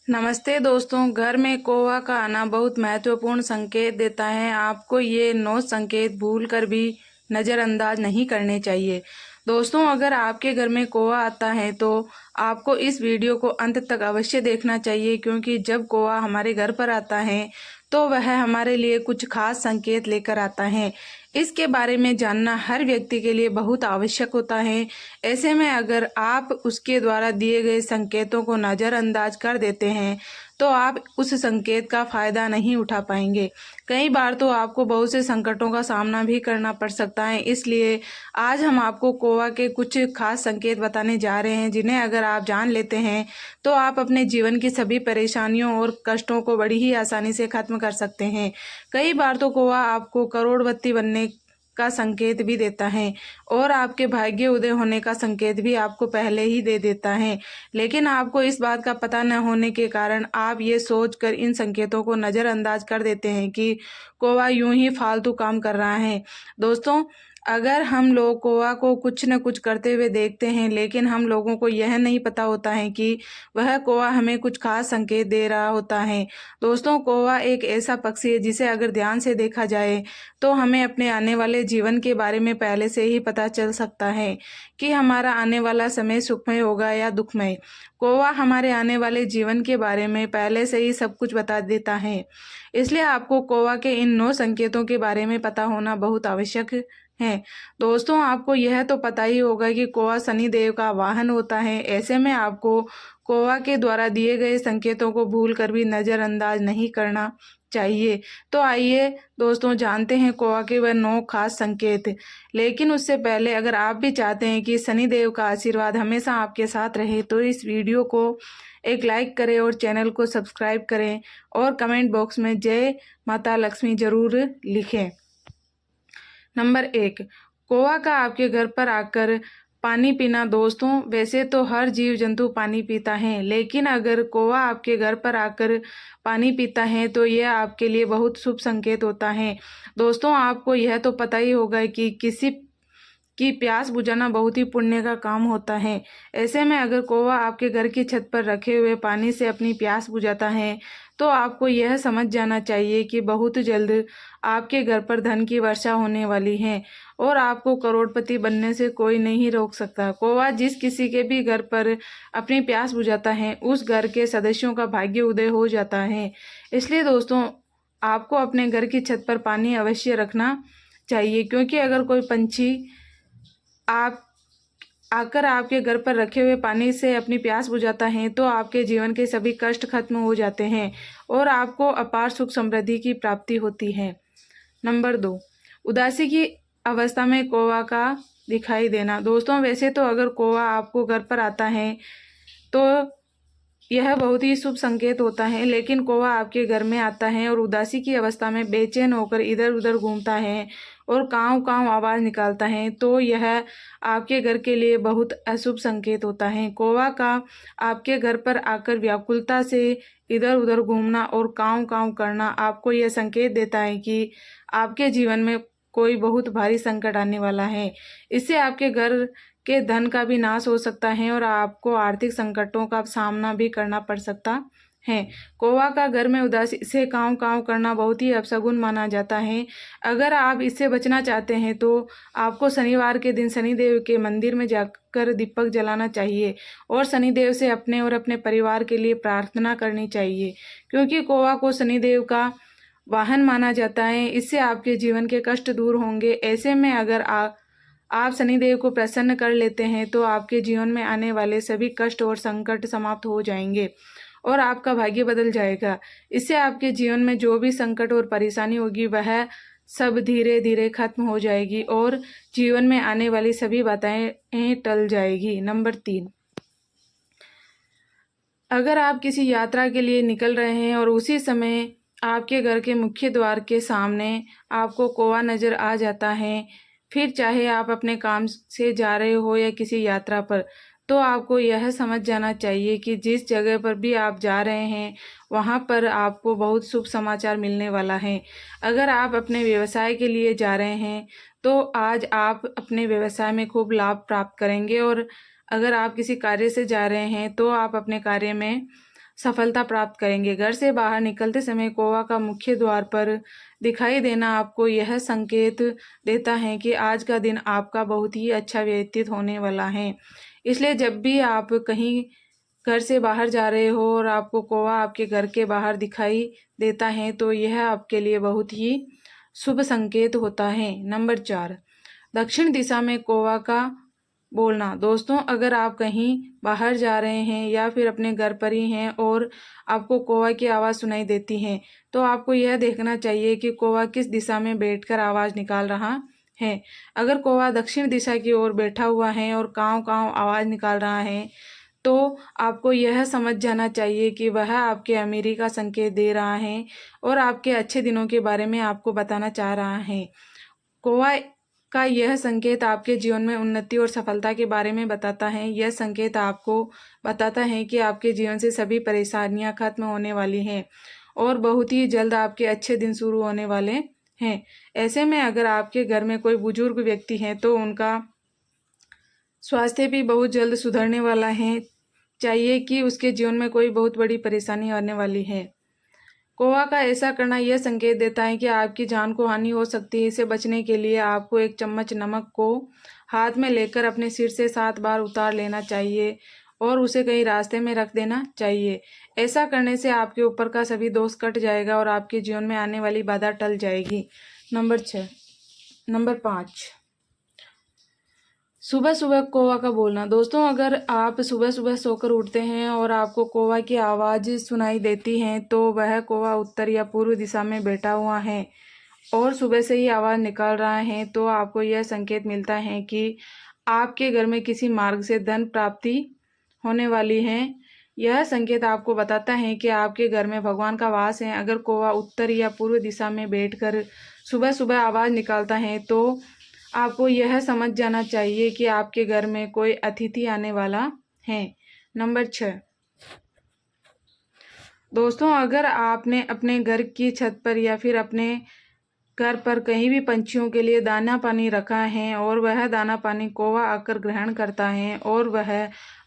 नमस्ते दोस्तों। घर में कौवा का आना बहुत महत्वपूर्ण संकेत देता है। आपको ये 9 संकेत भूल कर भी नज़रअंदाज नहीं करने चाहिए। दोस्तों, अगर आपके घर में कौवा आता है तो आपको इस वीडियो को अंत तक अवश्य देखना चाहिए, क्योंकि जब कौवा हमारे घर पर आता है तो वह हमारे लिए कुछ खास संकेत लेकर आता है। इसके बारे में जानना हर व्यक्ति के लिए बहुत आवश्यक होता है। ऐसे में अगर आप उसके द्वारा दिए गए संकेतों को नज़रअंदाज कर देते हैं तो आप उस संकेत का फ़ायदा नहीं उठा पाएंगे। कई बार तो आपको बहुत से संकटों का सामना भी करना पड़ सकता है। इसलिए आज हम आपको कौवा के कुछ खास संकेत बताने जा रहे हैं, जिन्हें अगर आप जान लेते हैं तो आप अपने जीवन की सभी परेशानियों और कष्टों को बड़ी ही आसानी से खत्म कर सकते हैं। कई बार तो कौवा आपको करोड़पति बनने का संकेत भी देता है और आपके भाग्य उदय होने का संकेत भी आपको पहले ही दे देता है, लेकिन आपको इस बात का पता न होने के कारण आप ये सोचकर इन संकेतों को नज़रअंदाज कर देते हैं कि कौवा यूं ही फालतू काम कर रहा है। दोस्तों, अगर हम लोग कौवा को कुछ न कुछ करते हुए देखते हैं, लेकिन हम लोगों को यह नहीं पता होता है कि वह कौवा हमें कुछ खास संकेत दे रहा होता है। दोस्तों, कौवा एक ऐसा पक्षी है जिसे अगर ध्यान से देखा जाए तो हमें अपने आने वाले जीवन के बारे में पहले से ही पता चल सकता है कि हमारा आने वाला समय सुखमय होगा या दुखमय। कौवा हमारे आने वाले जीवन के बारे में पहले से ही सब कुछ बता देता है। इसलिए आपको कौवा के इन 9 संकेतों के बारे में पता होना बहुत आवश्यक है। दोस्तों, आपको यह तो पता ही होगा कि कौवा शनिदेव का वाहन होता है। ऐसे में आपको कौवा के द्वारा दिए गए संकेतों को भूल कर भी नज़रअंदाज नहीं करना चाहिए। तो आइए दोस्तों, जानते हैं कौवा के वह 9 खास संकेत। लेकिन उससे पहले अगर आप भी चाहते हैं कि शनिदेव का आशीर्वाद हमेशा आपके साथ रहे तो इस वीडियो को एक लाइक करें और चैनल को सब्सक्राइब करें और कमेंट बॉक्स में जय माता लक्ष्मी जरूर लिखें। नंबर 1, कौवा का आपके घर पर आकर पानी पीना। दोस्तों, वैसे तो हर जीव जंतु पानी पीता है, लेकिन अगर कौवा आपके घर पर आकर पानी पीता है तो यह आपके लिए बहुत शुभ संकेत होता है। दोस्तों, आपको यह तो पता ही होगा कि किसी की प्यास बुझाना बहुत ही पुण्य का काम होता है। ऐसे में अगर कौवा आपके घर की छत पर रखे हुए पानी से अपनी प्यास बुझाता है तो आपको यह समझ जाना चाहिए कि बहुत जल्द आपके घर पर धन की वर्षा होने वाली है और आपको करोड़पति बनने से कोई नहीं रोक सकता। कौवा जिस किसी के भी घर पर अपनी प्यास बुझाता है उस घर के सदस्यों का भाग्य उदय हो जाता है। इसलिए दोस्तों, आपको अपने घर की छत पर पानी अवश्य रखना चाहिए, क्योंकि अगर कोई पंछी आप आकर आपके घर पर रखे हुए पानी से अपनी प्यास बुझाता है तो आपके जीवन के सभी कष्ट खत्म हो जाते हैं और आपको अपार सुख समृद्धि की प्राप्ति होती है। नंबर 2, उदासी की अवस्था में कौवा का दिखाई देना। दोस्तों, वैसे तो अगर कौवा आपको घर पर आता है तो यह बहुत ही शुभ संकेत होता है, लेकिन कौवा आपके घर में आता है और उदासी की अवस्था में बेचैन होकर इधर उधर घूमता है और कांव कांव आवाज़ निकालता है तो यह आपके घर के लिए बहुत अशुभ संकेत होता है। कौवा का आपके घर पर आकर व्याकुलता से इधर उधर घूमना और कांव कांव करना आपको यह संकेत देता है कि आपके जीवन में कोई बहुत भारी संकट आने वाला है। इससे आपके घर के धन का भी नाश हो सकता है और आपको आर्थिक संकटों का सामना भी करना पड़ सकता है। कौवा का घर में उदासी से कांव कांव करना बहुत ही अपशगुन माना जाता है। अगर आप इससे बचना चाहते हैं तो आपको शनिवार के दिन शनिदेव के मंदिर में जाकर दीपक जलाना चाहिए और शनिदेव से अपने और अपने परिवार के लिए प्रार्थना करनी चाहिए, क्योंकि कौवा को शनिदेव का वाहन माना जाता है। इससे आपके जीवन के कष्ट दूर होंगे। ऐसे में अगर आप शनिदेव को प्रसन्न कर लेते हैं तो आपके जीवन में आने वाले सभी कष्ट और संकट समाप्त हो जाएंगे और आपका भाग्य बदल जाएगा। इससे आपके जीवन में जो भी संकट और परेशानी होगी वह सब धीरे धीरे खत्म हो जाएगी और जीवन में आने वाली सभी बाधाएं टल जाएगी। नंबर 3, अगर आप किसी यात्रा के लिए निकल रहे हैं और उसी समय आपके घर के मुख्य द्वार के सामने आपको कौवा नज़र आ जाता है, फिर चाहे आप अपने काम से जा रहे हो या किसी यात्रा पर, तो आपको यह समझ जाना चाहिए कि जिस जगह पर भी आप जा रहे हैं वहाँ पर आपको बहुत शुभ समाचार मिलने वाला है। अगर आप अपने व्यवसाय के लिए जा रहे हैं तो आज आप अपने व्यवसाय में खूब लाभ प्राप्त करेंगे और अगर आप किसी कार्य से जा रहे हैं तो आप अपने कार्य में सफलता प्राप्त करेंगे। घर से बाहर निकलते समय कौवा का मुख्य द्वार पर दिखाई देना आपको यह संकेत देता है कि आज का दिन आपका बहुत ही अच्छा व्यतीत होने वाला है। इसलिए जब भी आप कहीं घर से बाहर जा रहे हो और आपको कौवा आपके घर के बाहर दिखाई देता है तो यह आपके लिए बहुत ही शुभ संकेत होता है। नंबर 4, दक्षिण दिशा में कौवा का बोलना। दोस्तों, अगर आप कहीं बाहर जा रहे हैं या फिर अपने घर पर ही हैं और आपको कौवा की आवाज़ सुनाई देती है तो आपको यह देखना चाहिए कि कौवा किस दिशा में बैठकर आवाज़ निकाल रहा है। अगर कौवा दक्षिण दिशा की ओर बैठा हुआ है और काँव काँव आवाज़ निकाल रहा है तो आपको यह समझ जाना चाहिए कि वह आपके अमीरी का संकेत दे रहा है और आपके अच्छे दिनों के बारे में आपको बताना चाह रहा है। कौवा का यह संकेत आपके जीवन में उन्नति और सफलता के बारे में बताता है। यह संकेत आपको बताता है कि आपके जीवन से सभी परेशानियां खत्म होने वाली हैं और बहुत ही जल्द आपके अच्छे दिन शुरू होने वाले हैं। ऐसे में अगर आपके घर में कोई बुजुर्ग व्यक्ति है तो उनका स्वास्थ्य भी बहुत जल्द सुधरने वाला है। चाहिए कि उसके जीवन में कोई बहुत बड़ी परेशानी आने वाली है। कौवा का ऐसा करना यह संकेत देता है कि आपकी जान को हानि हो सकती है। इससे बचने के लिए आपको एक चम्मच नमक को हाथ में लेकर अपने सिर से 7 बार उतार लेना चाहिए और उसे कहीं रास्ते में रख देना चाहिए। ऐसा करने से आपके ऊपर का सभी दोष कट जाएगा और आपके जीवन में आने वाली बाधा टल जाएगी। नंबर 5, सुबह सुबह कौवा का बोलना। दोस्तों, अगर आप सुबह सुबह सोकर उठते हैं और आपको कौवा की आवाज़ सुनाई देती है तो वह कौवा उत्तर या पूर्व दिशा में बैठा हुआ है और सुबह से ही आवाज़ निकाल रहा है तो आपको यह संकेत मिलता है कि आपके घर में किसी मार्ग से धन प्राप्ति होने वाली है। यह संकेत आपको बताता है कि आपके घर में भगवान का वास है। अगर कौवा उत्तर या पूर्व दिशा में बैठकर सुबह सुबह आवाज़ निकालता है तो आपको यह समझ जाना चाहिए कि आपके घर में कोई अतिथि आने वाला है। नंबर 6, दोस्तों, अगर आपने अपने घर की छत पर या फिर अपने घर पर कहीं भी पंछियों के लिए दाना पानी रखा है और वह दाना पानी कौवा आकर ग्रहण करता है और वह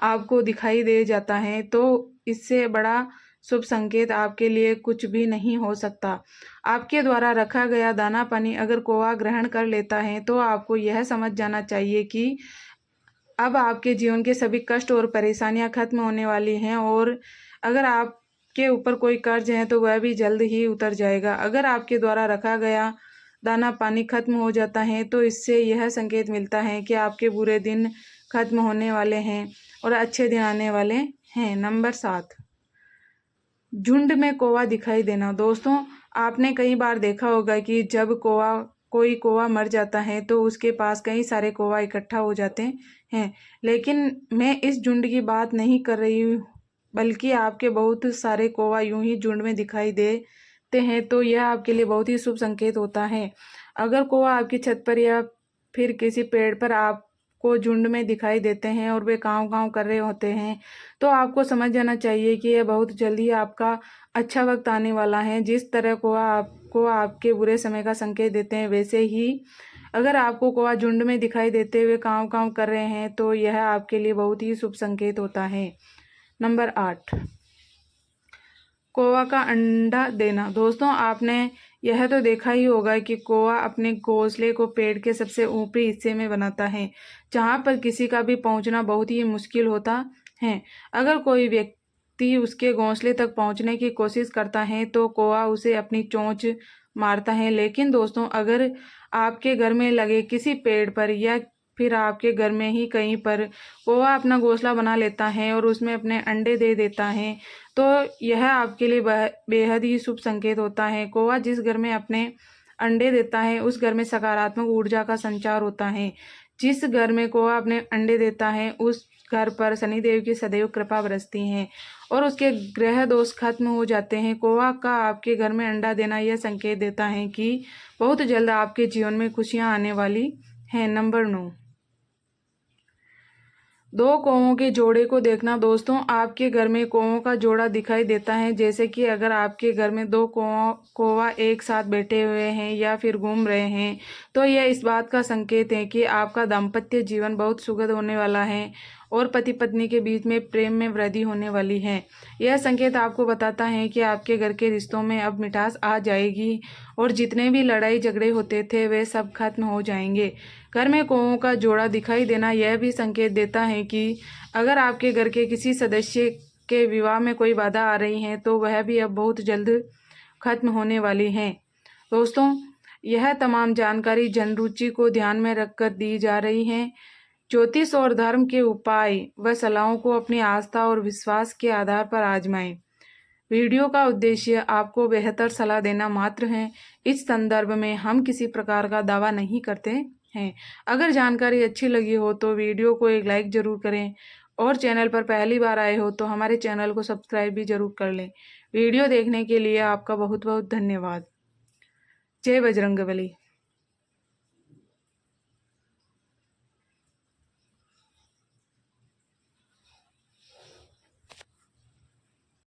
आपको दिखाई दे जाता है तो इससे बड़ा शुभ संकेत आपके लिए कुछ भी नहीं हो सकता। आपके द्वारा रखा गया दाना पानी अगर कौवा ग्रहण कर लेता है तो आपको यह समझ जाना चाहिए कि अब आपके जीवन के सभी कष्ट और परेशानियां खत्म होने वाली हैं और अगर आपके ऊपर कोई कर्ज है तो वह भी जल्द ही उतर जाएगा। अगर आपके द्वारा रखा गया दाना पानी खत्म हो जाता है तो इससे यह संकेत मिलता है कि आपके बुरे दिन खत्म होने वाले हैं और अच्छे दिन आने वाले हैं। नंबर 7, झुंड में कौवा दिखाई देना। दोस्तों, आपने कई बार देखा होगा कि जब कोई कौवा मर जाता है तो उसके पास कई सारे कौवा इकट्ठा हो जाते हैं, लेकिन मैं इस झुंड की बात नहीं कर रही हूँ बल्कि आपके बहुत सारे कौवा यूं ही झुंड में दिखाई देते हैं तो यह आपके लिए बहुत ही शुभ संकेत होता है। अगर कौवा आपकी छत पर या फिर किसी पेड़ पर आपको झुंड में दिखाई देते हैं और वे काँव काँव कर रहे होते हैं तो आपको समझ जाना चाहिए कि यह बहुत जल्दी आपका अच्छा वक्त आने वाला है। जिस तरह कौवा आपको आपके बुरे समय का संकेत देते हैं वैसे ही अगर आपको कौवा झुंड में दिखाई देते हुए काँव काँव कर रहे हैं तो यह आपके लिए बहुत ही शुभ संकेत होता है। नंबर 8, कौवा का अंडा देना। दोस्तों, आपने यह तो देखा ही होगा कि कौवा अपने घोंसले को पेड़ के सबसे ऊपरी हिस्से में बनाता है जहाँ पर किसी का भी पहुँचना बहुत ही मुश्किल होता है। अगर कोई व्यक्ति उसके घोंसले तक पहुँचने की कोशिश करता है तो कौवा उसे अपनी चोंच मारता है। लेकिन दोस्तों, अगर आपके घर में लगे किसी पेड़ पर या फिर आपके घर में ही कहीं पर कौवा अपना घोंसला बना लेता है और उसमें अपने अंडे दे देता है तो यह आपके लिए बेहद ही शुभ संकेत होता है। कौवा जिस घर में अपने अंडे देता है उस घर में सकारात्मक ऊर्जा का संचार होता है। जिस घर में कौवा अपने अंडे देता है उस घर पर शनिदेव की सदैव कृपा बरसती है और उसके ग्रह दोष खत्म हो जाते हैं। कौवा का आपके घर में अंडा देना यह संकेत देता है कि बहुत जल्द आपके जीवन में खुशियां आने वाली हैं। नंबर 9, 2 कौवों के जोड़े को देखना। दोस्तों, आपके घर में कौवों का जोड़ा दिखाई देता है जैसे कि अगर आपके घर में 2 कौवा एक साथ बैठे हुए हैं या फिर घूम रहे हैं तो यह इस बात का संकेत है कि आपका दाम्पत्य जीवन बहुत सुखद होने वाला है और पति पत्नी के बीच में प्रेम में वृद्धि होने वाली है। यह संकेत आपको बताता है कि आपके घर के रिश्तों में अब मिठास आ जाएगी और जितने भी लड़ाई झगड़े होते थे वे सब खत्म हो जाएंगे। घर में कौओं का जोड़ा दिखाई देना यह भी संकेत देता है कि अगर आपके घर के किसी सदस्य के विवाह में कोई बाधा आ रही है तो वह भी अब बहुत जल्द खत्म होने वाली है। दोस्तों, यह तमाम जानकारी जन रुचि को ध्यान में रखकर दी जा रही है। ज्योतिष और धर्म के उपाय व सलाहों को अपनी आस्था और विश्वास के आधार पर आजमाएं। वीडियो का उद्देश्य आपको बेहतर सलाह देना मात्र है। इस संदर्भ में हम किसी प्रकार का दावा नहीं करते हैं। अगर जानकारी अच्छी लगी हो तो वीडियो को एक लाइक जरूर करें और चैनल पर पहली बार आए हो तो हमारे चैनल को सब्सक्राइब भी जरूर कर लें। वीडियो देखने के लिए आपका बहुत बहुत धन्यवाद। जय बजरंगबली।